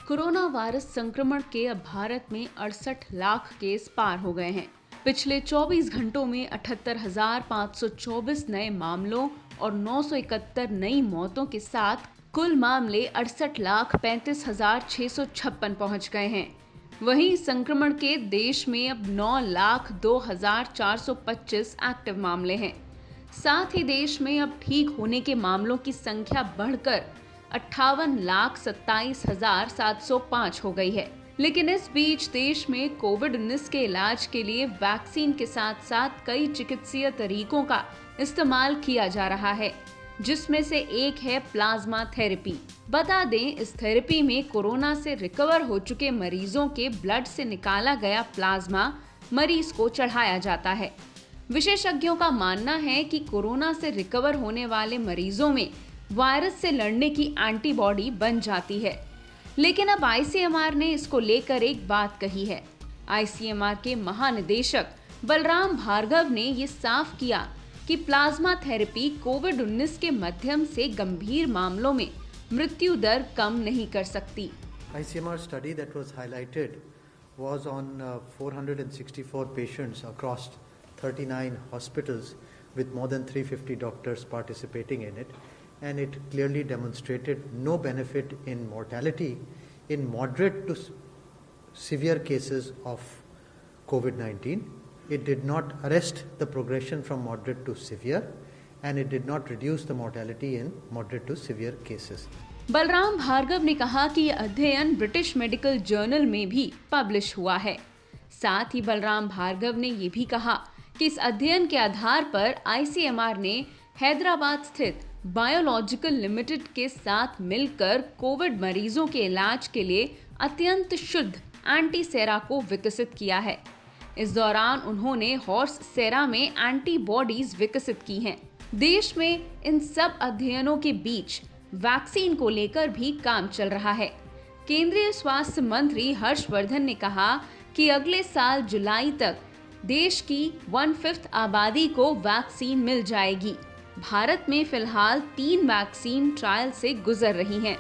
Corona virus संक्रमण के अब भारत में 68 लाख केस पार हो गए हैं। पिछले 24 घंटों में 78,524 नए मामलों और 971 नई मौतों के साथ कुल मामले 68,35,656 पहुंच गए हैं। वहीं संक्रमण के देश में अब 9,02,425 एक्टिव मामले हैं। साथ ही देश में अब ठीक होने के मामलों की संख्या बढ़कर 58,27,705 हो गई है। लेकिन इस बीच देश में कोविड-19 के इलाज के लिए वैक्सीन के साथ साथ कई चिकित्सीय तरीकों का इस्तेमाल किया जा रहा है, जिसमें से एक है प्लाज्मा थेरेपी। बता दें, इस थेरेपी में कोरोना से रिकवर हो चुके मरीजों के ब्लड से निकाला गया प्लाज्मा मरीज को चढ़ाया जाता है। विशेषज्ञों का मानना है कि कोरोना से रिकवर होने वाले मरीजों में वायरस से लड़ने की एंटीबॉडी बन जाती है। लेकिन अब आईसीएमआर ने इसको लेकर एक बात कही है। आईसीएमआर के महानिदेशक बलराम भार्गव ने ये साफ किया कि प्लाज्मा थेरेपी कोविड-19 के माध्यम से गंभीर मामलों में मृत्यु दर कम नहीं कर सकती। ICMR study that was highlighted was on 464 patients across 39 hospitals with more than 350 doctors participating in it, and it clearly demonstrated no benefit in mortality in moderate to severe cases of COVID-19. It did not arrest the progression from moderate to severe, and it did not reduce the mortality in moderate to severe cases. Balram Bhargava ने कहा कि यह अध्ययन British medical journal में भी publish हुआ है। साथ ही बलराम भार्गव ने ये भी कहा कि इस अध्ययन के आधार पर आईसीएमआर ने हैदराबाद स्थित बायोलॉजिकल लिमिटेड के साथ मिलकर कोविड मरीजों के इलाज के लिए अत्यंत शुद्ध एंटीसेरा को विकसित किया है। इस दौरान उन्होंने हॉर्स सेरा में एंटीबॉडीज विकसित की हैं। देश में इन सब अध्ययनों के बीच वैक्सीन को लेकर भी काम चल रहा है। केंद्रीय स्वास्थ्य मंत्री हर्षवर्धन ने कहा कि अगले साल जुलाई तक देश की 1/5 आबादी को वैक्सीन मिल जाएगी। भारत में फिलहाल 3 वैक्सीन ट्रायल से गुजर रही हैं।